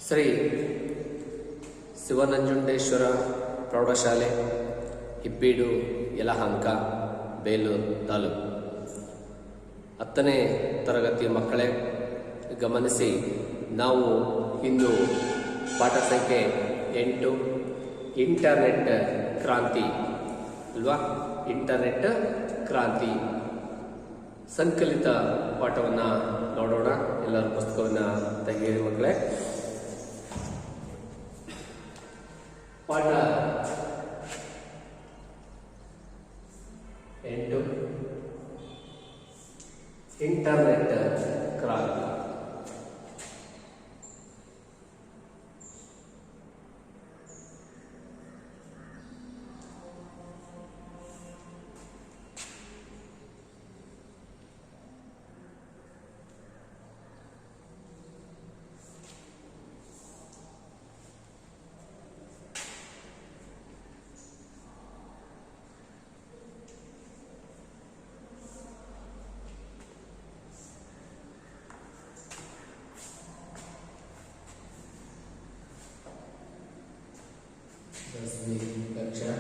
ಶ್ರೀ ಶಿವನಂಜುಂಡೇಶ್ವರ ಪ್ರೌಢಶಾಲೆ ಹಿಪ್ಪೀಡು ಯಲಹಂಕ ಬೇಲೂರು ತಾಲೂಕು 10ನೇ ತರಗತಿ ಮಕ್ಕಳೇ ಗಮನಿಸಿ. ನಾವು ಇಂದು ಪಾಠ ಸಂಖ್ಯೆ 8 ಇಂಟರ್ನೆಟ್ ಕ್ರಾಂತಿ ಅಲ್ವಾ, ಇಂಟರ್ನೆಟ್ ಕ್ರಾಂತಿ ಸಂಕಲಿತ ಪಾಠವನ್ನು ನೋಡೋಣ. ಎಲ್ಲರೂ ಪುಸ್ತಕವನ್ನು ತೆಗೆಯಿರಿ ಮಕ್ಕಳೇ. ಪಾಠ 8 ಇಂಟರ್ನೆಟ್ ಕ್ರಾಂತಿ. कक्षा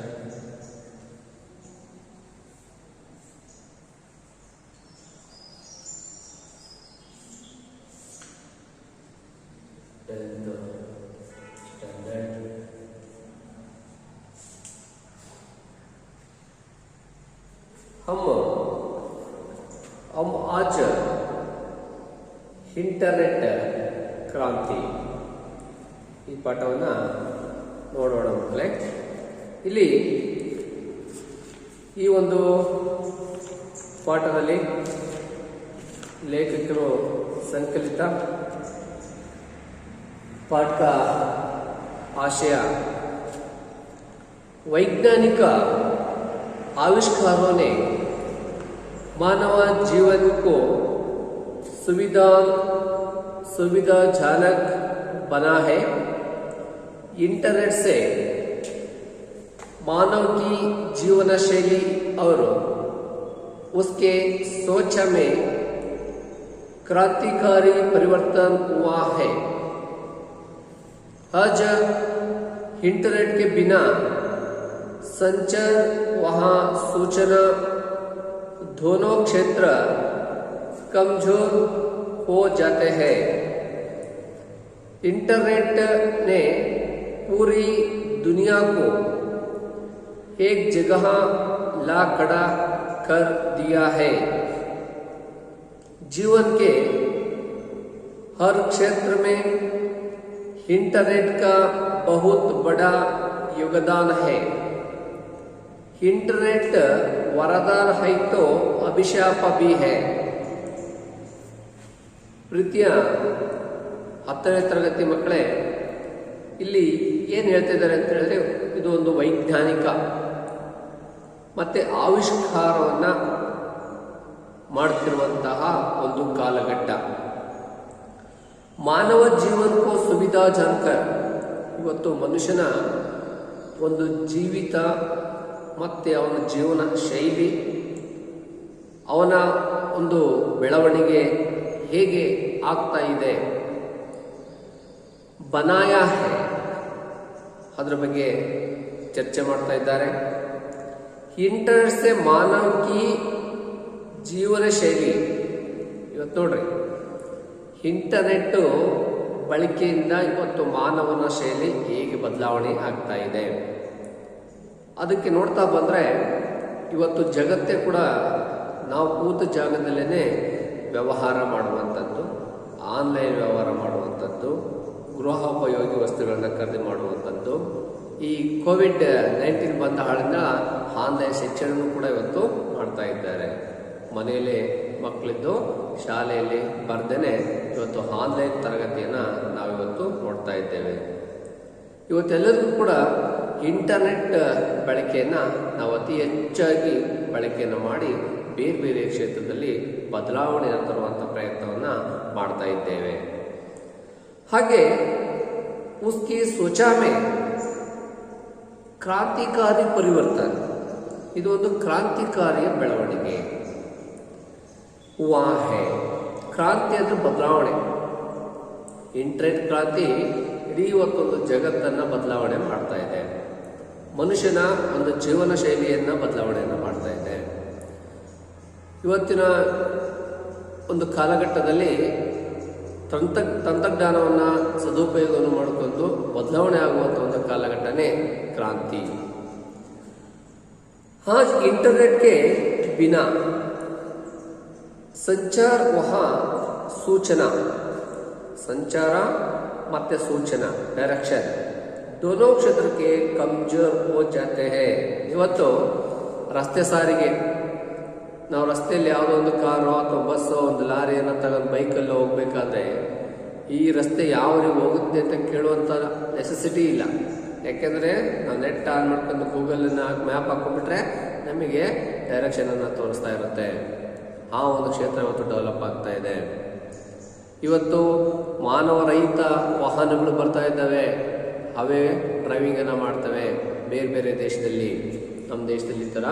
स्टैंडर्ड हम आज ಇಂಟರ್ನೆಟ್ ಕ್ರಾಂತಿ ಈ ಪಾಠವನ್ನು ನೋಡೋಣ ಮಕ್ಕಳೇ. ಇಲ್ಲಿ ಈ ಒಂದು ಪಾಠದಲ್ಲಿ ಲೇಖಕರು ಸಂಕಲಿತ पाठ का आशय वैज्ञानिक आविष्कारों ने मानव जीवन को सुविधाजनक बना है. इंटरनेट से मानव की जीवन शैली और उसके सोच में क्रांतिकारी परिवर्तन हुआ है. आज इंटरनेट के बिना संचार वहाँ सूचना दोनों क्षेत्र कमजोर हो जाते हैं. इंटरनेट ने पूरी दुनिया को एक जगह ला खड़ा कर दिया है. जीवन के हर क्षेत्र में इंटरनेट का बहुत बड़ा योगदान है. इंटरनेट वरदान है तो अभिशाप भी है. ಪ್ರೀತಿಯ 10ನೇ ತರಗತಿ ಮಕ್ಕಳೇ, ಇಲ್ಲಿ ಏನು ಹೇಳ್ತಿದ್ದಾರೆ ಅಂತ ಹೇಳಿದ್ರೆ, ಇದು ಒಂದು ವೈಜ್ಞಾನಿಕ ಮತ್ತೆ ಆವಿಷ್ಕಾರವನ್ನು ಮಾಡ್ತಿರುವಂತಹ ಒಂದು ಕಾಲಘಟ್ಟ. ಮಾನವ ಜೀವನಕ್ಕೂ ಸುವಿಧಾಜನಕ, ಇವತ್ತು ಮನುಷ್ಯನ ಒಂದು ಜೀವಿತ ಮತ್ತು ಅವನ ಜೀವನ ಶೈಲಿ, ಅವನ ಒಂದು ಬೆಳವಣಿಗೆ ಹೇಗೆ ಆಗ್ತಾ ಇದೆ, ಬನಾಯ ಹೈ, ಅದರ ಬಗ್ಗೆ ಚರ್ಚೆ ಮಾಡ್ತಾ ಇದ್ದಾರೆ. ಇಂಟರ್ನೆಟ್ ಸೆ ಮಾನವ ಕಿ ಜೀವನ ಶೈಲಿ, ಇವತ್ತು ನೋಡ್ರಿ, ಇಂಟರ್ನೆಟ್ ಬಳಕೆಯಿಂದ ಇವತ್ತು ಮಾನವನ ಶೈಲಿ ಹೇಗೆ ಬದಲಾವಣೆ ಆಗ್ತಾ ಇದೆ ಅದಕ್ಕೆ ನೋಡ್ತಾ ಬಂದರೆ, ಇವತ್ತು ಜಗತ್ತೇ ಕೂಡ ನಾವು ಕೂತ ಜಾಗದಲ್ಲೇ ವ್ಯವಹಾರ ಮಾಡುವಂಥದ್ದು, ಆನ್ಲೈನ್ ವ್ಯವಹಾರ ಮಾಡುವಂಥದ್ದು, ಗೃಹೋಪಯೋಗಿ ವಸ್ತುಗಳನ್ನು ಖರೀದಿ ಮಾಡುವಂಥದ್ದು. ಈ ಕೋವಿಡ್-19 ಬಂದ ಹಾಳಿಂದ ಆನ್ಲೈನ್ ಶಿಕ್ಷಣವೂ ಕೂಡ ಇವತ್ತು ಮಾಡ್ತಾ ಇದ್ದಾರೆ. ಮನೆಯಲ್ಲೇ ಮಕ್ಕಳಿದ್ದು ಶಾಲೆಯಲ್ಲಿ ಬರ್ದೇನೆ ಇವತ್ತು ಆನ್ಲೈನ್ ತರಗತಿಯನ್ನು ನಾವಿವತ್ತು ನೋಡ್ತಾ ಇದ್ದೇವೆ. ಇವತ್ತೆಲ್ಲರಿಗೂ ಕೂಡ ಇಂಟರ್ನೆಟ್ ಬಳಕೆಯನ್ನು ನಾವು ಅತಿ ಹೆಚ್ಚಾಗಿ ಬಳಕೆಯನ್ನು ಮಾಡಿ ಬೇರೆ ಬೇರೆ ಕ್ಷೇತ್ರದಲ್ಲಿ ಬದಲಾವಣೆಯನ್ನು ತರುವಂಥ ಪ್ರಯತ್ನವನ್ನು ಮಾಡ್ತಾ ಇದ್ದೇವೆ. ಹಾಗೆ ಉಸ್ಕಿ ಸೋಚಾ ಮೇ ಕ್ರಾಂತಿಕಾರಿ ಪರಿವರ್ತನ, ಇದು ಒಂದು ಕ್ರಾಂತಿಕಾರಿಯ ಬೆಳವಣಿಗೆ. ಕ್ರಾಂತಿ ಅಂದರೆ ಬದಲಾವಣೆ. ಇಂಟರ್ನೆಟ್ ಕ್ರಾಂತಿ ಇಡೀ ಇವತ್ತೊಂದು ಜಗತ್ತನ್ನು ಬದಲಾವಣೆ ಮಾಡ್ತಾ ಇದೆ. ಮನುಷ್ಯನ ಒಂದು ಜೀವನ ಶೈಲಿಯನ್ನು ಬದಲಾವಣೆಯನ್ನು ಮಾಡ್ತಾ ಇದೆ. ಇವತ್ತಿನ ಒಂದು ಕಾಲಘಟ್ಟದಲ್ಲಿ ತಂತ್ರಜ್ಞಾನವನ್ನು ಸದುಪಯೋಗವನ್ನು ಮಾಡಿಕೊಂಡು ಬದಲಾವಣೆ ಆಗುವಂಥ ಒಂದು ಕಾಲಘಟ್ಟನೇ ಕ್ರಾಂತಿ. आज इंटरनेट के बिना संचार वहाँ सूचना संचार मत सूचना डायरेक्शन दोनों क्षेत्र के कमजोर हो जाते हैं. ಇವತ್ತು ರಸ್ತೆ ಸಾರಿಗೆ ನಾವು ರಸ್ತೆಯಲ್ಲಿ ಯಾವುದೋ ಒಂದು ಕಾರು ಅಥವಾ ಬಸ್ಸು ಒಂದು ಲಾರಿಯನ್ನು ತಗೊಂಡು ಬೈಕಲ್ಲಿ ಹೋಗ್ಬೇಕಾದ್ರೆ ಈ ರಸ್ತೆ ಯಾವ ರೀತಿ ಹೋಗುತ್ತೆ ಅಂತ ಕೇಳುವಂಥ ನೆಸೆಸಿಟಿ ಇಲ್ಲ. ಯಾಕೆಂದರೆ ನಾವು ನೆಟ್ ಆನ್ ಮಾಡ್ಕೊಂಡು ಗೂಗಲನ್ನು ಮ್ಯಾಪ್ ಹಾಕೊಂಡ್ಬಿಟ್ರೆ ನಮಗೆ ಡೈರೆಕ್ಷನನ್ನು ತೋರಿಸ್ತಾ ಇರುತ್ತೆ. ಆ ಒಂದು ಕ್ಷೇತ್ರ ಇವತ್ತು ಡೆವಲಪ್ ಆಗ್ತಾ ಇದೆ. ಇವತ್ತು ಮಾನವರಹಿತ ವಾಹನಗಳು ಬರ್ತಾ ಇದ್ದಾವೆ, ಅವೇ ಡ್ರೈವಿಂಗನ್ನು ಮಾಡ್ತವೆ ಬೇರೆ ಬೇರೆ ದೇಶದಲ್ಲಿ. ನಮ್ಮ ದೇಶದಲ್ಲಿ ಈ ಥರ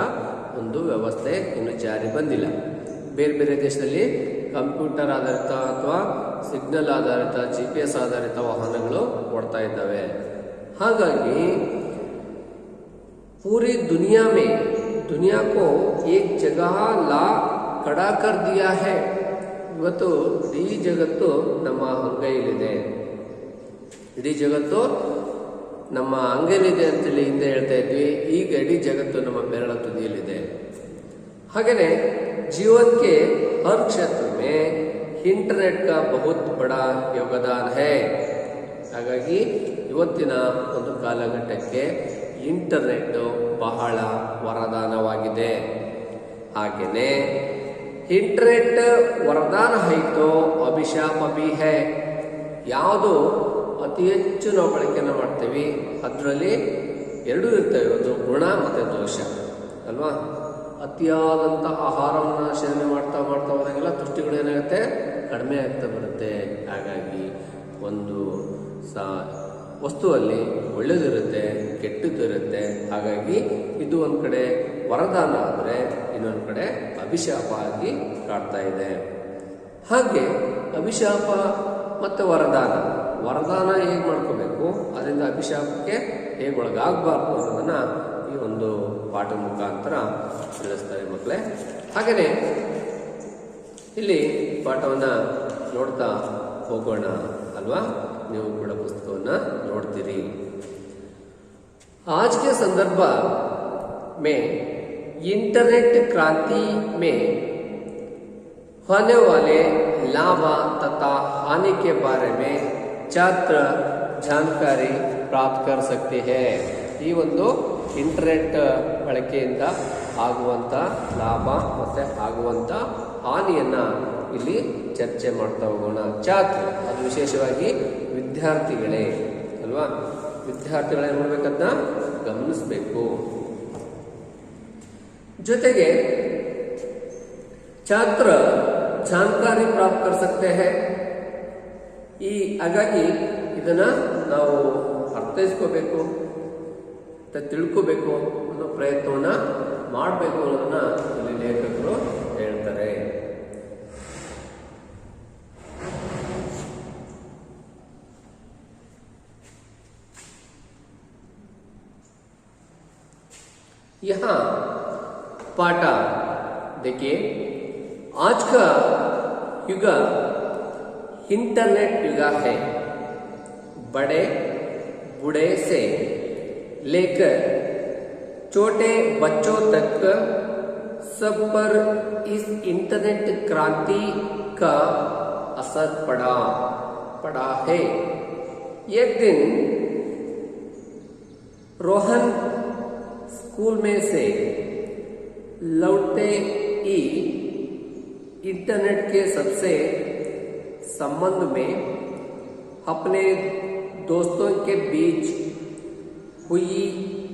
ಒಂದು ವ್ಯವಸ್ಥೆ ಇನ್ನೂ ಜಾರಿ ಬಂದಿಲ್ಲ. ಬೇರೆ ಬೇರೆ ದೇಶದಲ್ಲಿ ಕಂಪ್ಯೂಟರ್ ಆಧಾರಿತ ಅಥವಾ ಸಿಗ್ನಲ್ ಆಧಾರಿತ GPS ಆಧಾರಿತ ವಾಹನಗಳು ಓಡ್ತಾ ಇದ್ದಾವೆ. ಹಾಗಾಗಿ पूरी दुनिया में दुनिया को एक जगह ला खड़ा कर दिया है. ಇವತ್ತು ಇಡೀ ಜಗತ್ತು ನಮ್ಮ ಅಂಗೈಯಲ್ಲಿದೆ. ಇಡೀ ಜಗತ್ತು ನಮ್ಮ ಅಂಗೈಯಲ್ಲಿದೆ ಅಂತೇಳಿ ಹಿಂದೆ ಹೇಳ್ತಾ ಇದ್ವಿ. ಈಗ ಇಡೀ ಜಗತ್ತು ನಮ್ಮ ಬೆರಳ ತುದಿಯಲ್ಲಿದೆ. ಹಾಗೆಯೇ जीवन के हर क्षेत्र में इंटरनेट का बहुत बड़ा योगदान है. ಹಾಗಾಗಿ ಇವತ್ತಿನ ಒಂದು ಕಾಲಘಟ್ಟಕ್ಕೆ ಇಂಟರ್ನೆಟ್ ಬಹಳ ವರದಾನವಾಗಿದೆ. ಹಾಗೆಯೇ ಇಂಟರ್ನೆಟ್ ವರದಾನ ಆಯಿತು ಅಭಿಶಾಪ ಬಿ ಹೈ. ಯಾವುದು ಅತಿ ಹೆಚ್ಚು ನಾವು ಬಳಕೆಯನ್ನು ಮಾಡ್ತೀವಿ ಅದರಲ್ಲಿ ಎರಡೂ ಇರ್ತವೆ, ಒಂದು ಗುಣ ಮತ್ತು ದೋಷ ಅಲ್ವಾ. ಅತಿಯಾದಂಥ ಆಹಾರವನ್ನು ಸೇವನೆ ಮಾಡ್ತಾ ಮಾಡ್ತಾ ಹೋದಾಗೆಲ್ಲ ತುಷ್ಟಿಗಳು ಏನಾಗುತ್ತೆ, ಕಡಿಮೆ ಆಗ್ತಾ ಬರುತ್ತೆ. ಹಾಗಾಗಿ ಒಂದು ವಸ್ತುವಲ್ಲಿ ಒಳ್ಳೆಯದಿರುತ್ತೆ, ಕೆಟ್ಟದ್ದಿರುತ್ತೆ. ಹಾಗಾಗಿ ಇದು ಒಂದು ಕಡೆ ವರದಾನ ಆದರೆ ಇನ್ನೊಂದು ಕಡೆ ಅಭಿಶಾಪ ಆಗಿ ಕಾಡ್ತಾ ಇದೆ. ಹಾಗೆ ಅಭಿಶಾಪ ಮತ್ತು ವರದಾನ ಹೇಗೆ ಮಾಡ್ಕೋಬೇಕು, ಅದರಿಂದ ಅಭಿಶಾಪಕ್ಕೆ ಹೇಗೆ ಒಳಗಾಗಬಾರ್ದು ಅನ್ನೋದನ್ನು ಈ ಒಂದು ಪಾಠ ಮುಖಾಂತರ ತಿಳಿಸ್ತಾರೆ ಮಕ್ಕಳೇ. ಹಾಗೆಯೇ ಇಲ್ಲಿ ಪಾಠವನ್ನು ನೋಡ್ತಾ ಹೋಗೋಣ ಅಲ್ವಾ. ನೀವು ಕೂಡ ಪುಸ್ತಕವನ್ನು ನೋಡ್ತೀರಿ. आज के संदर्भ में इंटरनेट क्रांति में होने वाले लाभ तथा हानि के बारे में छात्र जानकारी प्राप्त कर सकते हैं. ಈ ಒಂದು ಇಂಟರ್ನೆಟ್ ಬಳಕೆಯಿಂದ ಆಗುವಂಥ ಲಾಭ ಮತ್ತು ಆಗುವಂಥ ಹಾನಿಯನ್ನು ಇಲ್ಲಿ ಚರ್ಚೆ ಮಾಡ್ತಾ ಹೋಗೋಣ. ಛಾತ್ರ ಅದು ವಿಶೇಷವಾಗಿ ವಿದ್ಯಾರ್ಥಿಗಳೇ ಅಲ್ವಾ. ವಿದ್ಯಾರ್ಥಿಗಳೇ ನೋಡ್ಬೇಕಂತ ಗಮನಿಸಬೇಕು. ಜೊತೆಗೆ ಛಾತ್ರ ಜಾಣಕಾರಿ ಪ್ರಾಪ್ತ ಕರ್ ಸಕ್ತೆ ಹೈ. ಈ ಹಾಗಾಗಿ ಇದನ್ನ ನಾವು ಅರ್ಥೈಸ್ಕೋಬೇಕು, ತಿಳ್ಕೋಬೇಕು ಅನ್ನೋ ಪ್ರಯತ್ನವನ್ನ ಮಾಡಬೇಕು ಅನ್ನೋದನ್ನ ಇಲ್ಲಿ ಲೇಖಕರು ಹೇಳ್ತಾರೆ. यहाँ पाठ देखिए, आज का युग इंटरनेट युग है. बड़े बूढ़े से लेकर छोटे बच्चों तक सब पर इस इंटरनेट क्रांति का असर पड़ा है. एक दिन रोहन स्कूल में से लौटते ही इंटरनेट के सबसे संबंध में अपने दोस्तों के बीच हुई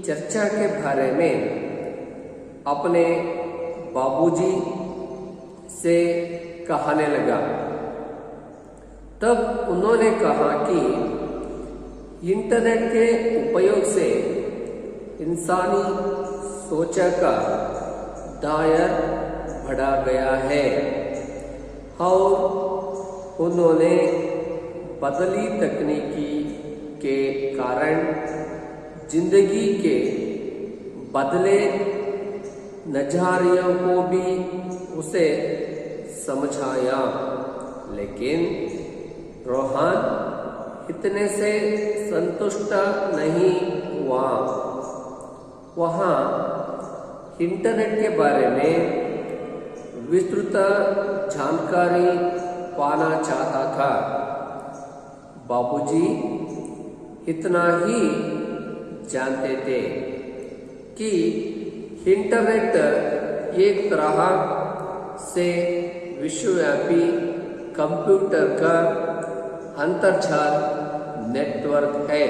चर्चा के बारे में अपने बाबूजी से कहने लगा. तब उन्होंने कहा कि इंटरनेट के उपयोग से इंसानी सोच का दायरा बढ़ा गया है और उन्होंने बदली तकनीकी के कारण जिंदगी के बदले नजरियों को भी उसे समझाया, लेकिन रोहन इतने से संतुष्ट नहीं हुआ। वहाँ इंटरनेट के बारे में विस्तृत जानकारी पाना चाहता था। बाबूजी इतना ही जानते थे कि इंटरनेट एक तरह से विश्वव्यापी कंप्यूटर का अंतर्जाल नेटवर्क है,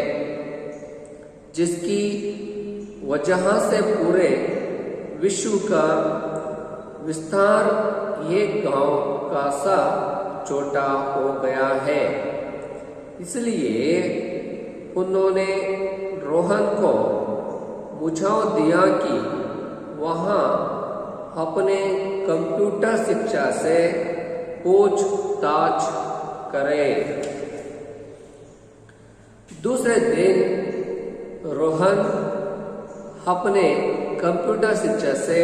जिसकी वजह से पूरे विश्व का विस्तार एक गांव का सा छोटा हो गया है। इसलिए उन्होंने रोहन को बुझाव दिया कि वहाँ अपने कंप्यूटर शिक्षा से पूछताछ करे। दूसरे दिन रोहन अपने कंप्यूटर शिक्षा से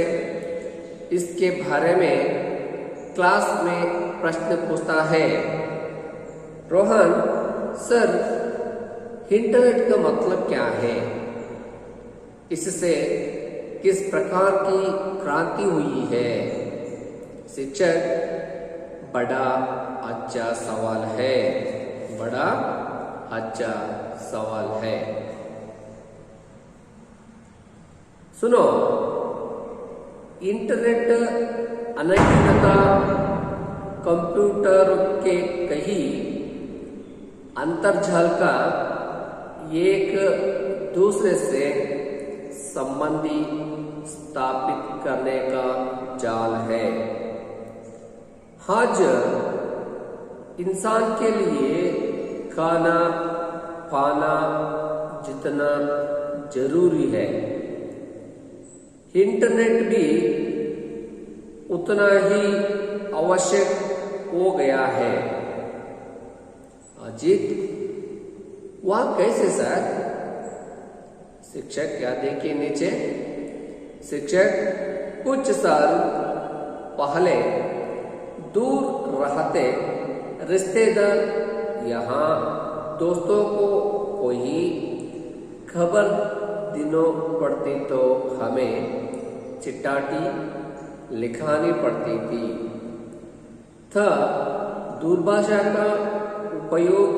इसके बारे में क्लास में प्रश्न पूछता है। रोहन, सर, इंटरनेट का मतलब क्या है? इससे किस प्रकार की क्रांति हुई है? शिक्षक, बड़ा अच्छा सवाल है, बड़ा अच्छा सवाल है। सुनो, इंटरनेट अनगिनत कंप्यूटर के कई अंतर्जाल का एक दूसरे से संबंधी स्थापित करने का जाल है। आज इंसान के लिए खाना पाना जितना जरूरी है, इंटरनेट भी उतना ही आवश्यक हो गया है। अजीत, वह कैसे सर? शिक्षक, क्या देखिए नीचे? शिक्षक, कुछ साल पहले दूर रहते रिश्तेदार यहाँ दोस्तों को कोई खबर दिनों पड़ती तो हमें चिट्ठी लिखानी पड़ती थी। दूरभाषा का उपयोग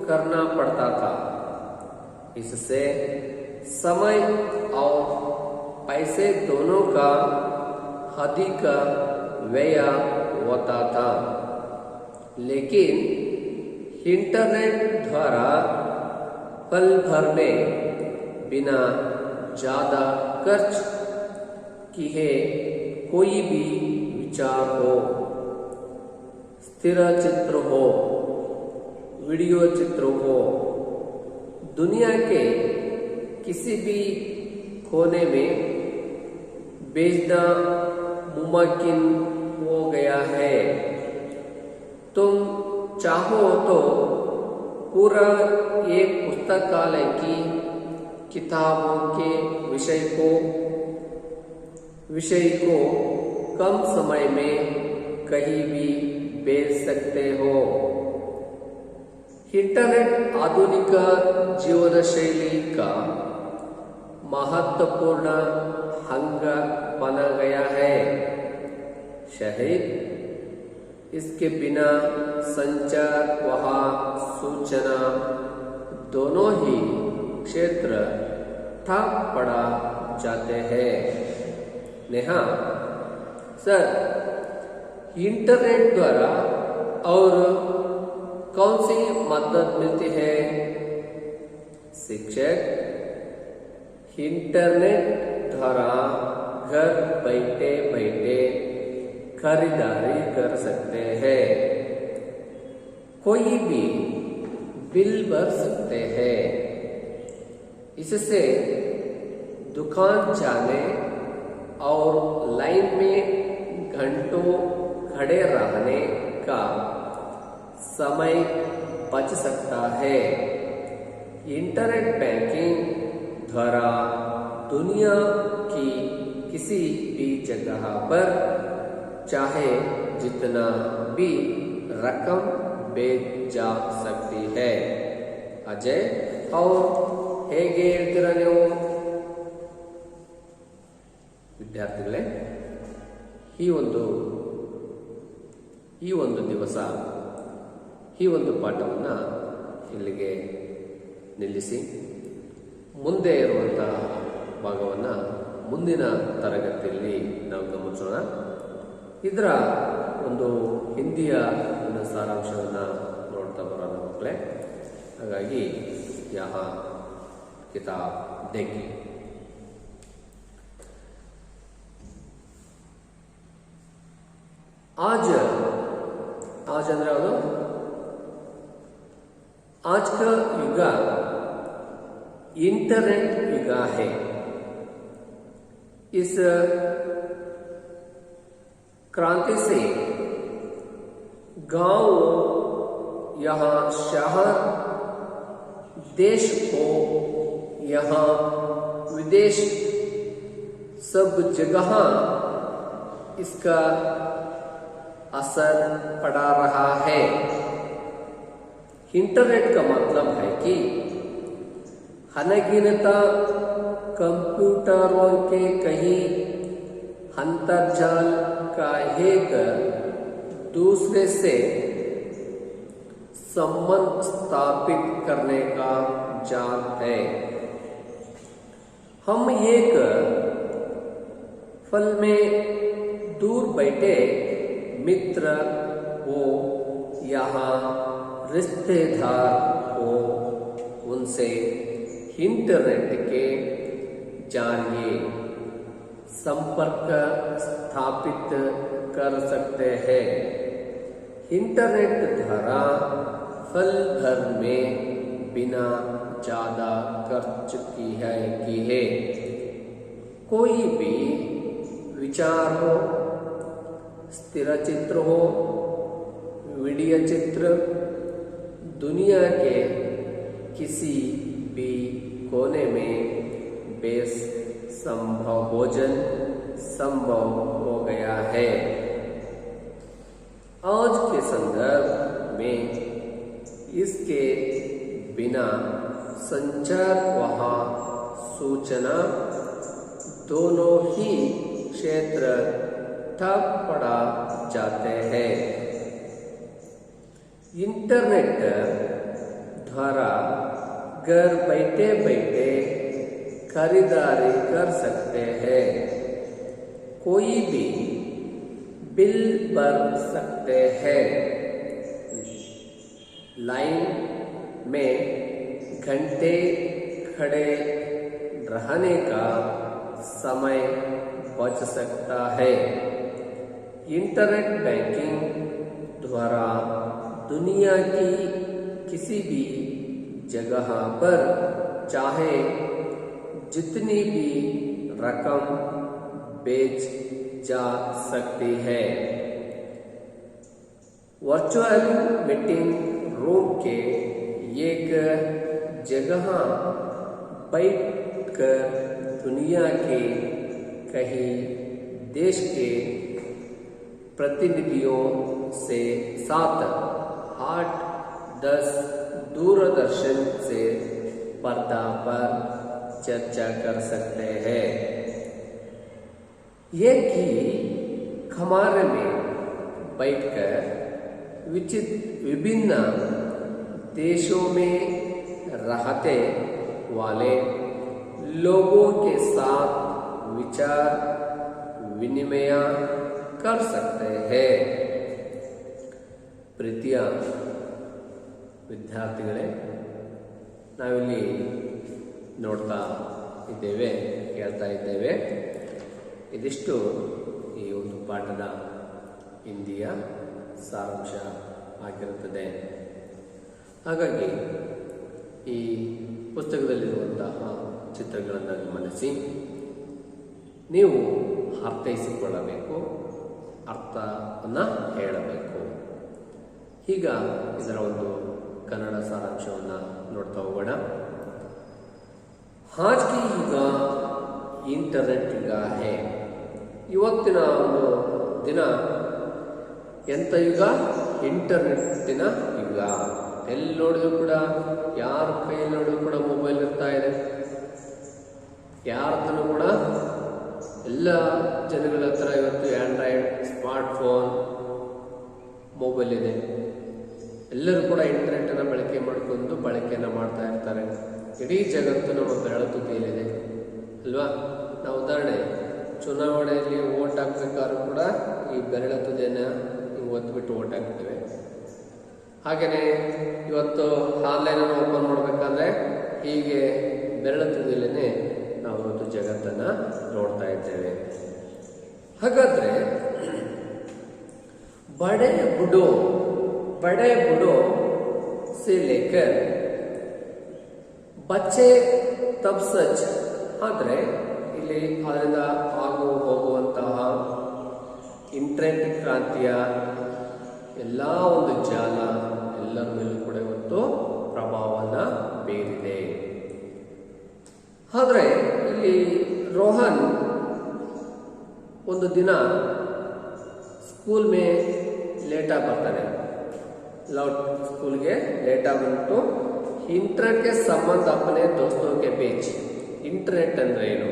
करना पड़ता था। इससे समय और पैसे दोनों का अधिक व्यय होता था, लेकिन इंटरनेट द्वारा पल भर में बिना ज्यादा खर्च किए कोई भी विचार हो, स्थिर चित्र हो, वीडियो चित्र हो, दुनिया के किसी भी कोने में भेजना मुमकिन हो गया है। तुम चाहो तो पूरा एक पुस्तकालय की किताबों के विषय को कम समय में कहीं भी भेज सकते हो। इंटरनेट आधुनिक जीवन शैली का महत्वपूर्ण अंग बना गया है। शायद इसके बिना संचार व सूचना दोनों ही क्षेत्र ठप पड़ा जाते हैं। नेहा, सर, इंटरनेट द्वारा और कौन सी मदद मिलती है? शिक्षक, इंटरनेट द्वारा घर बैठे बैठे खरीदारी कर सकते हैं, कोई भी बिल भर सकते हैं। इससे दुकान जाने और लाइन में घंटों खड़े रहने का समय बच सकता है। इंटरनेट बैंकिंग द्वारा दुनिया की किसी भी जगह पर चाहे जितना भी रकम भेज जा सकती है. ಅಜಯ್ ಅವ್ರು ಹೇಗೆ ಹೇಳ್ತೀರಾ ನೀವು ವಿದ್ಯಾರ್ಥಿಗಳೇ? ಈ ಒಂದು ದಿವಸ ಈ ಒಂದು ಪಾಠವನ್ನು ಇಲ್ಲಿಗೆ ನಿಲ್ಲಿಸಿ ಮುಂದೆ ಇರುವಂತಹ ಭಾಗವನ್ನು ಮುಂದಿನ ತರಗತಿಯಲ್ಲಿ ನಾವು ಗಮನಿಸೋಣ. ಇದರ ಒಂದು ಹಿಂದಿಯ ಒಂದು ಸಾರಾಂಶವನ್ನು ನೋಡ್ತಾ ಬರೋಣ ಮಕ್ಕಳೇ. ಹಾಗಾಗಿ ಯಹ ಕಿತಾಬ್ देखिए. आज ಅಂದ್ರೆ ಯಾವುದು? आज का युग इंटरनेट युग है. इस क्रांति से गांव यहाँ शहर देश को यहाँ विदेश सब जगह इसका असर पड़ा रहा है. इंटरनेट का मतलब है कि अनगिनत कंप्यूटरों के कहीं अंतर्जाल का एक दूसरे से संबंध स्थापित करने का जाल है. हम एक पल में दूर बैठे मित्र हो यहाँ रिश्तेदार हो उनसे इंटरनेट के जरिए संपर्क स्थापित कर सकते हैं. इंटरनेट द्वारा पल भर में बिना ज्यादा खर्च की है कोई भी विचार हो, स्थिर चित्र हो, वीडियो चित्र दुनिया के किसी भी कोने में बेस संभव भोजन संभव हो गया है. आज के संदर्भ में इसके बिना संचार व सूचना दोनों ही क्षेत्र ठप पड़ा जाते हैं. इंटरनेट द्वारा घर बैठे बैठे खरीदारी कर सकते हैं, कोई भी बिल भर सकते हैं, लाइन में घंटे खड़े रहने का समय बच सकता है. इंटरनेट बैंकिंग द्वारा दुनिया की किसी भी जगह पर चाहे जितनी भी रकम भेज जा सकती है. वर्चुअल मीटिंग रूम के एक जगह बैठकर दुनिया के कई देश के प्रतिनिधियों से साथ 8-10 दूरदर्शन से पर्दा पर चर्चा कर सकते हैं. एक ही कमरे में बैठकर विभिन्न देशों में रहते वाले लोगों के साथ विचार विनिमय कर सकते हैं. ಪ್ರೀತಿಯ ವಿದ್ಯಾರ್ಥಿಗಳೇ, ನಾವಿಲ್ಲಿ ನೋಡ್ತಾ ಇದ್ದೇವೆ, ಕೇಳ್ತಾ ಇದ್ದೇವೆ. ಇದಿಷ್ಟು ಈ ಒಂದು ಪಾಠದ ಹಿಂದಿಯ ಸಾರಾಂಶ ಆಗಿರುತ್ತದೆ. ಹಾಗಾಗಿ ಈ ಪುಸ್ತಕದಲ್ಲಿರುವಂತಹ ಚಿತ್ರಗಳನ್ನು ಗಮನಿಸಿ ನೀವು ಅರ್ಥೈಸಿಕೊಳ್ಳಬೇಕು, ಅರ್ಥವನ್ನು ಹೇಳಬೇಕು. ಈಗ ಇದರ ಒಂದು ಕನ್ನಡ ಸಾರಾಂಶವನ್ನು ನೋಡ್ತಾ ಹೋಗೋಣ. आज की ಯುಗ ಇಂಟರ್ನೆಟ್ ಯುಗ ಹೇ. ಇವತ್ತಿನ ಒಂದು ದಿನ ಎಂಥ ಯುಗ? ಇಂಟರ್ನೆಟ್ಟಿನ ಯುಗ. ಎಲ್ಲಿ ನೋಡಿದ್ರು ಕೂಡ, ಯಾರ ಕೈಯಲ್ಲಿ ನೋಡಿದ್ರು ಕೂಡ ಮೊಬೈಲ್ ಇರ್ತಾ ಇದೆ. ಯಾರದನ್ನು ಕೂಡ ಎಲ್ಲ ಜನಗಳ ಹತ್ರ ಇವತ್ತು ಆಂಡ್ರಾಯ್ಡ್, ಸ್ಮಾರ್ಟ್ಫೋನ್, ಮೊಬೈಲ್ ಇದೆ. ಎಲ್ಲರೂ ಕೂಡ ಇಂಟರ್ನೆಟ್ಟನ್ನು ಬಳಕೆಯನ್ನು ಮಾಡ್ತಾ ಇರ್ತಾರೆ. ಇಡೀ ಜಗತ್ತು ನಮ್ಮ ಬೆರಳ ತುದಿಯಲ್ಲಿದೆ ಅಲ್ವಾ? ನಾವು ಉದಾಹರಣೆ ಚುನಾವಣೆಯಲ್ಲಿ ಓಟ್ ಹಾಕ್ಬೇಕಾದ್ರೂ ಕೂಡ ಈ ಬೆರಳ ತುದಿಯನ್ನು ಹಿಂಗೆ ಒತ್ಬಿಟ್ಟು ಓಟ್ ಹಾಕ್ತೇವೆ. ಹಾಗೆಯೇ ಇವತ್ತು ಆನ್ಲೈನನ್ನು ಓಪನ್ ಮಾಡಬೇಕಾದ್ರೆ ಹೀಗೆ ಬೆರಳ ತುದಿಯಲ್ಲೇ ನಾವು ಇವತ್ತು ಜಗತ್ತನ್ನು ನೋಡ್ತಾ ಇದ್ದೇವೆ. ಹಾಗಾದರೆ बड़े बूढ़ों से लेकर बच्चे तब सच. ಆದರೆ ಇಲ್ಲಿ ಅದರಿಂದ ಆಗು ಹೋಗುವಂತಹ ಇಂಟರ್ನೆಟ್ ಕ್ರಾಂತಿಯ ಎಲ್ಲ ಒಂದು ಜಾಲ ಎಲ್ಲರ ಮೇಲೂ ಕೂಡ ಇವತ್ತು ಪ್ರಭಾವವನ್ನು ಬೀರಿದೆ. ಆದರೆ ಇಲ್ಲಿ ರೋಹನ್ ಒಂದು ದಿನ ಸ್ಕೂಲ್ ಮೇ ಲೇಟಾಗಿ ಬರ್ತಾನೆ. ಸ್ಕೂಲ್ಗೆ ಲೇಟಾಗಿ ಬಂತು. ಇಂಟರ್ನೆಟ್ಗೆ ಸಂಬಂಧ अपने दोस्तों के बीच. ಇಂಟರ್ನೆಟ್ ಅಂದರೆ ಏನು,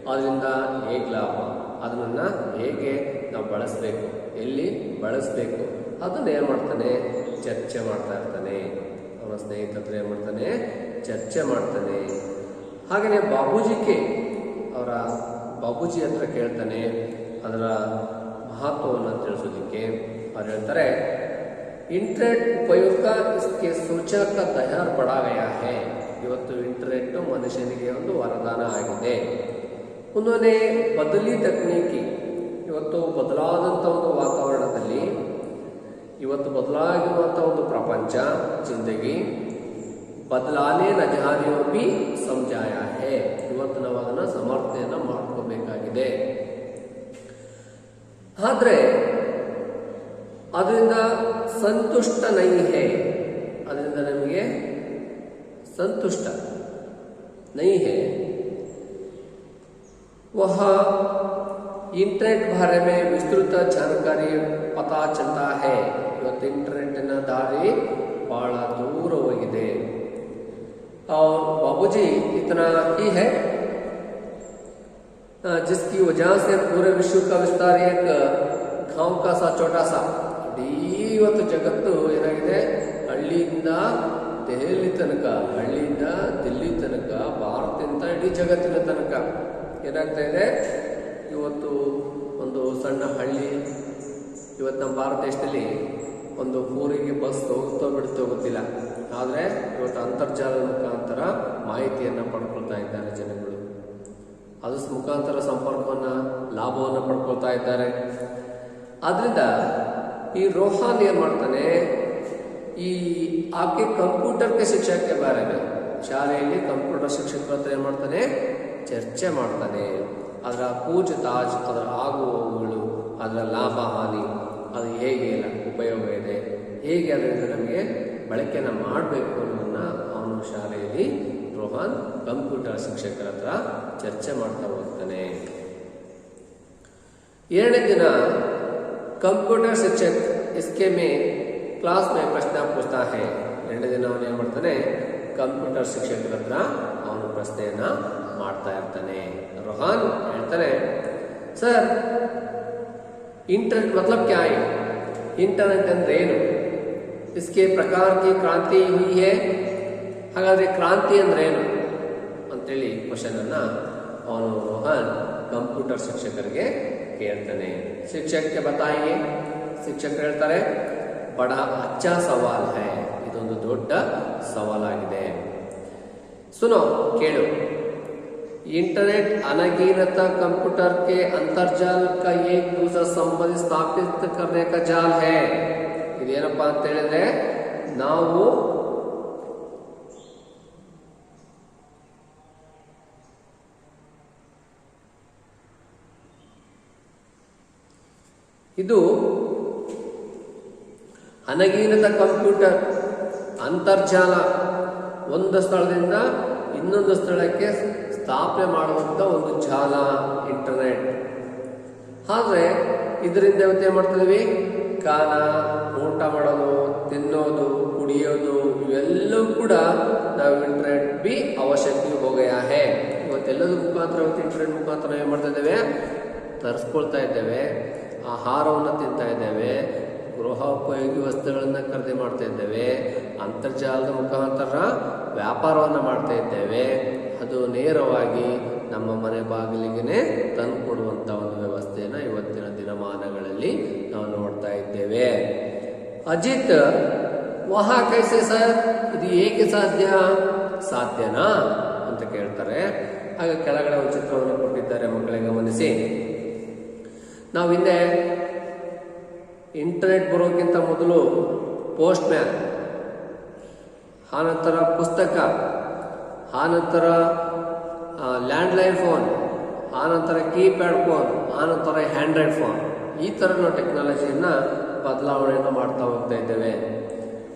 ಅದರಿಂದ ಹೇಗೆ ಲಾಭ, ಅದನ್ನು ಹೇಗೆ ನಾವು ಬಳಸಬೇಕು, ಎಲ್ಲಿ ಬಳಸಬೇಕು, ಅದನ್ನು ಏನು ಮಾಡ್ತಾನೆ, ಚರ್ಚೆ ಮಾಡ್ತಾ ಇರ್ತಾನೆ. ಅವನ ಸ್ನೇಹಿತರ ಹತ್ರ ಏನು ಮಾಡ್ತಾನೆ, ಚರ್ಚೆ ಮಾಡ್ತಾನೆ. ಹಾಗೆಯೇ ಅವರ ಬಾಬೂಜಿ ಹತ್ರ ಕೇಳ್ತಾನೆ ಅದರ ಮಹತ್ವವನ್ನು ತಿಳಿಸೋದಕ್ಕೆ. ಅವ್ರು ಹೇಳ್ತಾರೆ, ಇಂಟರ್ನೆಟ್ ಉಪಯೋಗ इसके सोचा का दयार बढ़ा गया है. ಇವತ್ತು ಇಂಟರ್ನೆಟ್ ಮನುಷ್ಯನಿಗೆ ಒಂದು ವರದಾನ ಆಗಿದೆ. ಒಂದೊಂದೇ ಬದಲಿ ತಕನೀಕಿ, ಇವತ್ತು ಬದಲಾದಂಥ ಒಂದು ವಾತಾವರಣದಲ್ಲಿ, ಇವತ್ತು ಬದಲಾಗಿರುವಂಥ ಒಂದು ಪ್ರಪಂಚ, ಜಿಂದಗಿ ಬದಲಾನೆ ನಜಾರಿಯೋ ಬಿ ಸಮಜಾಯ ಹೇ. ಇವತ್ತು ನಾವು ಅದನ್ನು ಸಮರ್ಥನೆಯನ್ನು ಮಾಡ್ಕೋಬೇಕಾಗಿದೆ. ಆದರೆ ಅದರಿಂದ ಸಂತುಷ್ಟ ನೈ ಹೇ, ಅದರಿಂದ ನಮಗೆ ಸಂತುಷ್ಟ ನೈ ಹೇ. ವಹ ಇಂಟರ್ನೆಟ್ ಬಾರೆ ಮೇ ವಿಸ್ತೃತ ಜಾನಕಾರಿ ಪತಾ ಚಲ್ತಾ ಹೇ. ಇವತ್ತು ಇಂಟರ್ನೆಟ್ಟಿನ ದಾರಿ ಬಹಳ ದೂರ ಹೋಗಿದೆ. और बाबूजी इतना ही है जिसकी वजह से पूरे विश्व का विस्तार एक गांव का सा छोटा सा. ಇಡೀ ಇವತ್ತು ಜಗತ್ತು ಏನಾಗಿದೆ, ಹಳ್ಳಿಯಿಂದ ದೆಹಲಿ ತನಕ, ಹಳ್ಳಿಯಿಂದ ದಿಲ್ಲಿ ತನಕ, ಭಾರತದಿಂದ ಇಡೀ ಜಗತ್ತಿನ ತನಕ ಏನಾಗ್ತಾ ಇದೆ. ಇವತ್ತು ಒಂದು ಸಣ್ಣ ಹಳ್ಳಿ, ಇವತ್ತು ನಮ್ಮ ಭಾರತ ದೇಶದಲ್ಲಿ ಒಂದು ಊರಿಗೆ ಬಸ್ ಹೋಗುತ್ತೋ ಬಿಡುತ್ತೋ ಗೊತ್ತಿಲ್ಲ. ಆದರೆ ಇವತ್ತು ಅಂತರ್ಜಾಲದ ಮುಖಾಂತರ ಮಾಹಿತಿಯನ್ನು ಪಡ್ಕೊಳ್ತಾ ಇದ್ದಾರೆ ಜನಗಳು. ಅದು ಮುಖಾಂತರ ಸಂಪರ್ಕವನ್ನು, ಲಾಭವನ್ನು ಪಡ್ಕೊಳ್ತಾ ಇದ್ದಾರೆ. ಆದ್ರಿಂದ ಈ ರೋಹಾನ್ ಏನು ಮಾಡ್ತಾನೆ, ಈ ಆಕೆ ಕಂಪ್ಯೂಟರ್ಗೆ ಶಿಕ್ಷಕಕ್ಕೆ ಬಾರೆ ಶಾಲೆಯಲ್ಲಿ ಕಂಪ್ಯೂಟರ್ ಶಿಕ್ಷಕರ ಹತ್ರ ಏನು ಮಾಡ್ತಾನೆ, ಚರ್ಚೆ ಮಾಡ್ತಾನೆ. ಅದರ ಕೂಚ್ ತಾಜ್, ಅದರ ಆಗು ಹೋಗುಗಳು, ಅದರ ಲಾಭ ಹಾನಿ, ಅದು ಹೇಗೆ ಉಪಯೋಗ ಇದೆ, ಹೇಗೆ ಅದರಿಂದ ನಮಗೆ ಬಳಕೆಯನ್ನು ಮಾಡಬೇಕು ಅನ್ನೋದನ್ನು ಅವನು ಶಾಲೆಯಲ್ಲಿ ರೋಹನ್ ಕಂಪ್ಯೂಟರ್ ಶಿಕ್ಷಕರ ಹತ್ರ ಚರ್ಚೆ ಮಾಡ್ತಾ ಹೋಗ್ತಾನೆ. ಎರಡನೇ ದಿನ ಕಂಪ್ಯೂಟರ್ ಶಿಕ್ಷಕ इसके में क्लास में प्रश्न पूछता है. ಎರಡನೇ ದಿನ ಅವನು ಏನು ಮಾಡ್ತಾನೆ, ಕಂಪ್ಯೂಟರ್ ಶಿಕ್ಷಕರ ಹತ್ರ ಅವನು ಪ್ರಶ್ನೆಯನ್ನು ಮಾಡ್ತಾ ಇರ್ತಾನೆ. ರೋಹನ್ ಹೇಳ್ತಾನೆ, ಸರ್ ಇಂಟರ್ನೆಟ್ मतलब क्या है, ಇಂಟರ್ನೆಟ್ ಅಂದ್ರೆ ಏನು, इसके प्रकार की क्रांति हुई है. ಹಾಗಾದ್ರೆ ಕ್ರಾಂತಿ ಅಂದ್ರೆ ಏನು ಅಂತೇಳಿ ಕ್ವಶನ್ ಅನ್ನ ಅವನು ರೋಹನ್ ಕಂಪ್ಯೂಟರ್ ಶಿಕ್ಷಕರಿಗೆ ಕೇಳ್ತಾನೆ. ಶಿಕ್ಷಕಕ್ಕೆ ಬತಾಯಿಯೇ, ಶಿಕ್ಷಕರು ಹೇಳ್ತಾರೆ, ಬಡ ಅಚ್ಚಾ ಸವಾಲ್ ಹೈ, ಇದೊಂದು ದೊಡ್ಡ ಸವಾಲಾಗಿದೆ. ಸುನೋ, ಕೇಳು. इंटरनेट अनगिनत कंप्यूटर के अंतर्जाल का एक दूसरा संबंध स्थापित करने का जाल है. ಇದೇನಪ್ಪ ಅಂತ ಹೇಳಿದ್ರೆ, ನಾವು ಇದು ಅನಗೀನತ ಕಂಪ್ಯೂಟರ್ ಅಂತರ್ಜಾಲ, ಒಂದು ಸ್ಥಳದಿಂದ ಇನ್ನೊಂದು ಸ್ಥಳಕ್ಕೆ ಸ್ಥಾಪನೆ ಮಾಡುವಂಥ ಒಂದು ಜಾಲ ಇಂಟರ್ನೆಟ್. ಆದರೆ ಇದರಿಂದ ಇವತ್ತೇನು ಮಾಡ್ತಿದ್ದೀವಿ, ಕಾಲ, ಊಟ ಮಾಡೋದು, ತಿನ್ನೋದು, ಕುಡಿಯೋದು ಇವೆಲ್ಲವೂ ಕೂಡ ನಾವು ಇಂಟರ್ನೆಟ್ ಬಿ ಅವಶ್ಯಕತೆ ಹೋಗಯಾ ಹೇ. ಇವತ್ತೆಲ್ಲದ ಮುಖಾಂತರ ಇಂಟರ್ನೆಟ್ ಮುಖಾಂತರ ಏನು ಮಾಡ್ತಾ ಇದ್ದೇವೆ, ತರಿಸ್ಕೊಳ್ತಾ ಇದ್ದೇವೆ, ಆಹಾರವನ್ನು ತಿಂತಾ ಇದ್ದೇವೆ, ಗೃಹೋಪಯೋಗಿ ವಸ್ತುಗಳನ್ನು ಖರೀದಿ ಮಾಡ್ತಾ ಇದ್ದೇವೆ, ಅಂತರ್ಜಾಲದ ಮುಖಾಂತರ ವ್ಯಾಪಾರವನ್ನು ಮಾಡ್ತಾ ಇದ್ದೇವೆ. ಅದು ನೇರವಾಗಿ ನಮ್ಮ ಮನೆ ಬಾಗಿಲಿಗೆ ತಂದು ಕೊಡುವಂಥ ಒಂದು ವ್ಯವಸ್ಥೆಯನ್ನು ಇವತ್ತಿನ ದಿನಮಾನಗಳಲ್ಲಿ ನಾವು ನೋಡ್ತಾ ಇದ್ದೇವೆ. ಅಜಿತ್ ವಹಾ ಕೈಸೆ ಸರ್, ಇದು ಏಕೆ ಸಾಧ್ಯನಾ ಅಂತ ಕೇಳ್ತಾರೆ. ಆಗ ಕೆಳಗಡೆ ಒಂದು ಚಿತ್ರವನ್ನು ಕೊಟ್ಟಿದ್ದಾರೆ, ಮಕ್ಕಳಿಗೆ ಗಮನಿಸಿ. ನಾವು ಹಿಂದೆ ಇಂಟರ್ನೆಟ್ ಬರೋಕ್ಕಿಂತ ಮೊದಲು ಪೋಸ್ಟ್ ಮ್ಯಾನ್, ಆನಂತರ ಪುಸ್ತಕ, ಆನಂತರ ಲ್ಯಾಂಡ್ಲೈನ್ ಫೋನ್, ಆನಂತರ ಕೀಪ್ಯಾಡ್ ಫೋನ್, ಆನಂತರ ಹ್ಯಾಂಡ್ರೈಡ್ ಫೋನ್, ಈ ಥರ ನಾವು ಟೆಕ್ನಾಲಜಿಯನ್ನು ಬದಲಾವಣೆಯನ್ನು ಮಾಡ್ತಾ ಹೋಗ್ತಾ ಇದ್ದೇವೆ.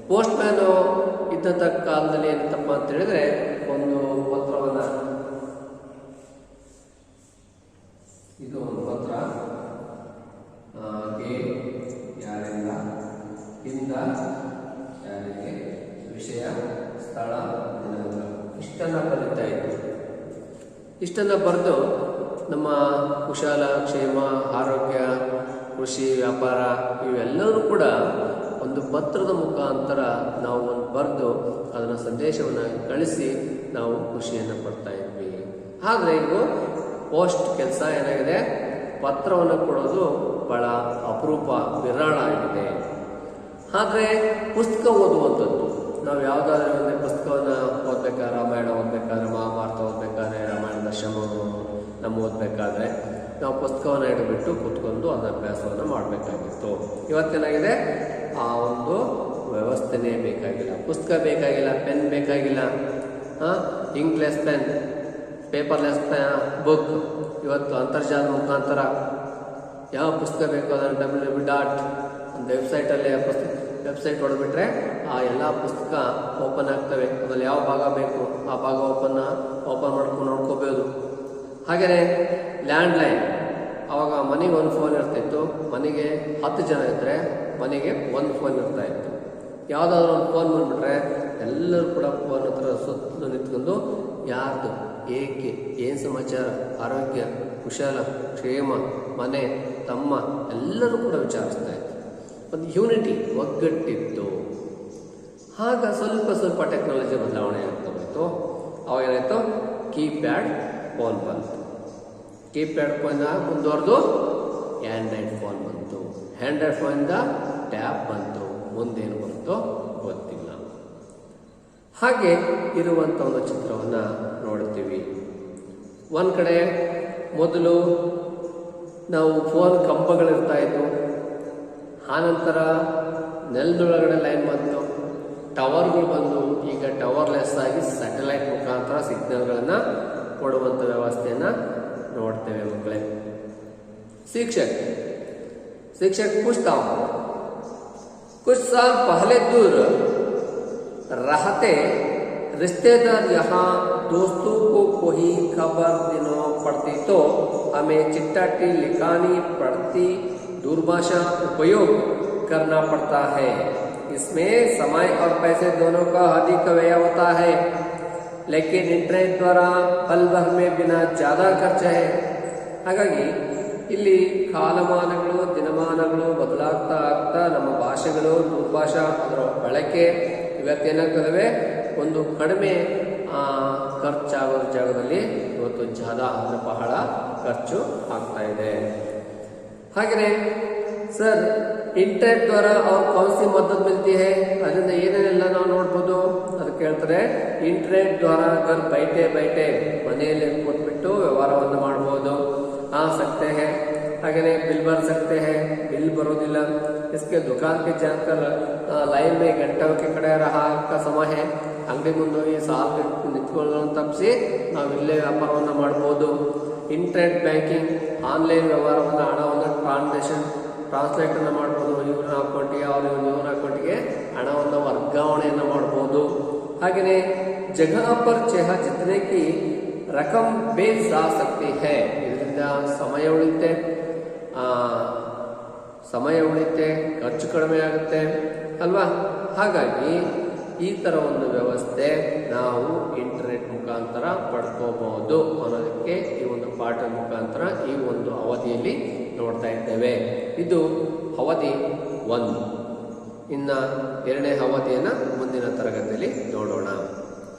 ಪೋಸ್ಟ್ ಮ್ಯಾನು ಇದ್ದಂಥ ಕಾಲದಲ್ಲಿ ಏನಂತಪ್ಪ ಅಂತ ಹೇಳಿದ್ರೆ, ಒಂದು ಪತ್ರವನ್ನು, ಇದು ಒಂದು ಪತ್ರ, ಯಾರಿಂದ, ಹಿಂದ ಯಾರಿಗೆ, ವಿಷಯ, ಸ್ಥಳ, ದಿನಾಂಕ, ಇಷ್ಟನ್ನು ಬರೀತಾ ಇತ್ತು. ಇಷ್ಟನ್ನು ಬರೆದು ನಮ್ಮ ಕುಶಲ ಕ್ಷೇಮ, ಆರೋಗ್ಯ, ಕೃಷಿ, ವ್ಯಾಪಾರ ಇವೆಲ್ಲವೂ ಕೂಡ ಒಂದು ಪತ್ರದ ಮುಖಾಂತರ ನಾವು ಒಂದು ಬರೆದು ಅದನ್ನು ಸಂದೇಶವನ್ನು ಕಳಿಸಿ ನಾವು ಖುಷಿಯನ್ನು ಪಡ್ತಾ ಇದ್ವಿ. ಆದರೆ ಈಗ ಪೋಸ್ಟ್ ಕೆಲಸ ಏನಾಗಿದೆ, ಪತ್ರವನ್ನು ಕೊಡೋದು ಬಹಳ ಅಪರೂಪ, ವಿರಳ ಆಗಿದೆ. ಆದರೆ ಪುಸ್ತಕ ಓದುವಂಥದ್ದು, ನಾವು ಯಾವುದಾದ್ರೂ ಒಂದು ಪುಸ್ತಕವನ್ನು ಓದಬೇಕಾದ್ರೆ, ರಾಮಾಯಣ ಓದಬೇಕಾದ್ರೆ, ಮಹಾಭಾರತ ಓದಬೇಕಾದ್ರೆ, ರಾಮಾಯಣ ದಶಮವನ್ನು ನಮ್ಮ ಓದಬೇಕಾದ್ರೆ ನಾವು ಪುಸ್ತಕವನ್ನು ಹಿಡಿದುಬಿಟ್ಟು ಕೂತ್ಕೊಂಡು ಅದನ್ನ ಅಭ್ಯಾಸವನ್ನು ಮಾಡಬೇಕಾಗಿತ್ತು. ಇವತ್ತೇನಾಗಿದೆ, ಆ ಒಂದು ವ್ಯವಸ್ಥೆನೇ ಬೇಕಾಗಿಲ್ಲ, ಪುಸ್ತಕ ಬೇಕಾಗಿಲ್ಲ, ಪೆನ್ ಬೇಕಾಗಿಲ್ಲ, ಇಂಕ್ಲೆಸ್ ಪೆನ್, ಪೇಪರ್ಲೆಸ್ ಬುಕ್. ಇವತ್ತು ಅಂತರ್ಜಾಲ ಮುಖಾಂತರ ಯಾವ ಪುಸ್ತಕ ಬೇಕು ಅದನ್ನು www. ಒಂದು ವೆಬ್ಸೈಟಲ್ಲಿ ವೆಬ್ಸೈಟ್ ಹೊಡೆದ್ಬಿಟ್ರೆ ಆ ಎಲ್ಲ ಪುಸ್ತಕ ಓಪನ್ ಆಗ್ತವೆ. ಅದ್ರಲ್ಲಿ ಯಾವ ಭಾಗ ಬೇಕು ಆ ಭಾಗ ಓಪನ್ ಮಾಡ್ಕೊಂಡು ನೋಡ್ಕೋಬೋದು. ಹಾಗೆಯೇ ಲ್ಯಾಂಡ್ಲೈನ್, ಆವಾಗ ಮನೆಗೆ ಒಂದು ಫೋನ್ ಇರ್ತಿತ್ತು, ಮನೆಗೆ 10 ಜನ ಇದ್ದರೆ ಮನೆಗೆ ಒಂದು ಫೋನ್ ಇರ್ತಾ ಇತ್ತು. ಯಾವುದಾದ್ರೂ ಒಂದು ಫೋನ್ ಬಂದುಬಿಟ್ರೆ ಎಲ್ಲರೂ ಕೂಡ ಫೋನ್ ಹತ್ರ ಸುತ್ತಲೂ ನಿಂತ್ಕೊಂಡು ಯಾರ್ದು, ಏಕೆ, ಏನು ಸಮಾಚಾರ, ಆರೋಗ್ಯ, ಕುಶಲ ಕ್ಷೇಮ, ಮನೆ, ತಮ್ಮ ಎಲ್ಲರೂ ಕೂಡ ವಿಚಾರಿಸ್ತಾ ಇತ್ತು. ಒಂದು ಯೂನಿಟಿ, ಒಗ್ಗಟ್ಟಿತ್ತು. ಆಗ ಸ್ವಲ್ಪ ಟೆಕ್ನಾಲಜಿ ಬದಲಾವಣೆ ಆಗ್ತಾ ಹೋಯಿತು. ಅವಾಗ ಏನಾಯಿತು, ಕೀಪ್ಯಾಡ್ ಫೋನ್ ಬಂತು. ಕೀಪ್ಯಾಡ್ ಫೋನ್ ಮುಂದುವರೆದು ಆ್ಯಂಡ್ರಾಯ್ಡ್ ಫೋನ್ ಬಂತು. ಆ್ಯಂಡ್ರಾಯ್ಡ್ ಫೋನಿಂದ ಟ್ಯಾಬ್ ಬಂತು. ಮುಂದೇನು ಬರುತ್ತೋ ಗೊತ್ತಿಲ್ಲ. ಹಾಗೆ ಇರುವಂಥ ಒಂದು ಚಿತ್ರವನ್ನು ನೋಡ್ತೀವಿ. ಒಂದು ಕಡೆ ಮೊದಲು ನಾವು ಫೋನ್ ಕಂಬಗಳಿರ್ತಾ ಇತ್ತು, ಆನಂತರ ನೆಲದೊಳಗಡೆ ಲೈನ್ ಬಂತು, ಟವರ್ಗಳು ಬಂದು, ಈಗ ಟವರ್ಲೆಸ್ ಆಗಿ ಸ್ಯಾಟಲೈಟ್ ಮುಖಾಂತರ ಸಿಗ್ನಲ್ಗಳನ್ನು ಕೊಡುವಂಥ ವ್ಯವಸ್ಥೆಯನ್ನು ನೋಡ್ತೇವೆ ಮಕ್ಕಳೇ. शिक्षक पूछता हूँ, कुछ साल पहले दूर रहते रिश्तेदार यहाँ दोस्तों को कोई खबर देना पड़ती तो हमें चिट्ठी लिखानी पड़ती, दूरभाषा उपयोग करना पड़ता है। इसमें समय और पैसे दोनों का अधिक व्यय होता है, लेकिन इंटरनेट द्वारा पल भर में बिना ज़्यादा खर्च है। ಹಾಗಾಗಿ ಇಲ್ಲಿ ಕಾಲಮಾನಗಳು, ದಿನಮಾನಗಳು ಬದಲಾಗ್ತಾ ಆಗ್ತಾ ನಮ್ಮ ಭಾಷೆಗಳು, ದೂರಭಾಷಾ ಅದರ ಬಳಕೆ ಇವತ್ತೇನಾಗ್ತದವೆ, ಒಂದು ಕಡಿಮೆ ಖರ್ಚಾಗೋ ಜಾಗದಲ್ಲಿ ಇವತ್ತು ಜಾದ ಅಂದರೆ ಬಹಳ ಖರ್ಚು ಆಗ್ತಾ ಇದೆ. ಹಾಗೆಯೇ ಸರ್, ಇಂಟರ್ನೆಟ್ ದ್ವಾರ ಅವ್ರು ಕೌನ್ಸಿ ಮದ್ದತ್ ಮಿಲ್ತಿ ಹೈ, ಅದರಿಂದ ಏನೇನೆಲ್ಲ ನಾವು ನೋಡ್ಬೋದು ಅದು ಕೇಳ್ತಾರೆ. ಇಂಟರ್ನೆಟ್ ದ್ವಾರ घर बैठे ಮನೆಯಲ್ಲಿ ಕೂತ್ಬಿಟ್ಟು ವ್ಯವಹಾರವನ್ನು ಮಾಡ್ಬೋದು. सकते हैं, हागे बिल भर सकते हैं, बिल बरोदिಲ್ಲ. इसके दुकान पे जाकर लाइन में घंटों के कड़े रहा का समय है, अंगಡಿ ಮುಂದೆ ಈ ಸಾಲ್ ನಿಂತ್ಕೊಳ್ಳೋದನ್ನು ತಪ್ಪಿಸಿ ನಾವು ಇಲ್ಲೇ ವ್ಯಾಪಾರವನ್ನು ಮಾಡ್ಬೋದು. ಇಂಟರ್ನೆಟ್ ಬ್ಯಾಂಕಿಂಗ್, ಆನ್ಲೈನ್ ವ್ಯವಹಾರವನ್ನು, ಹಣವನ್ನು ಟ್ರಾನ್ಸ್ಲೇಟನ್ನು ಮಾಡ್ಬೋದು. ಇವ್ರ ಅಕೌಂಟಿಗೆ, ಇವ್ರ ಅಕೌಂಟಿಗೆ ಹಣವನ್ನು ವರ್ಗಾವಣೆಯನ್ನು ಮಾಡ್ಬೋದು. ಹಾಗೆಯೇ जगह पर चेह जितने की रकम बेच जा सकती है, ಇದರಿಂದ ಸಮಯ ಉಳಿತೆ, ಖರ್ಚು ಕಡಿಮೆ ಆಗುತ್ತೆ ಅಲ್ವಾ. ಹಾಗಾಗಿ ಈ ಥರ ಒಂದು ವ್ಯವಸ್ಥೆ ನಾವು ಇಂಟರ್ನೆಟ್ ಮುಖಾಂತರ ಪಡ್ಕೋಬಹುದು ಅನ್ನೋದಕ್ಕೆ ಈ ಒಂದು ಪಾಠದ ಮುಖಾಂತರ ಈ ಒಂದು ಅವಧಿಯಲ್ಲಿ ನೋಡ್ತಾ ಇದ್ದೇವೆ. ಇದು ಅವಧಿ 1. ಇನ್ನು 2ನೇ ಅವಧಿಯನ್ನು ಮುಂದಿನ ತರಗತಿಯಲ್ಲಿ ನೋಡೋಣ.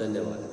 ಧನ್ಯವಾದ.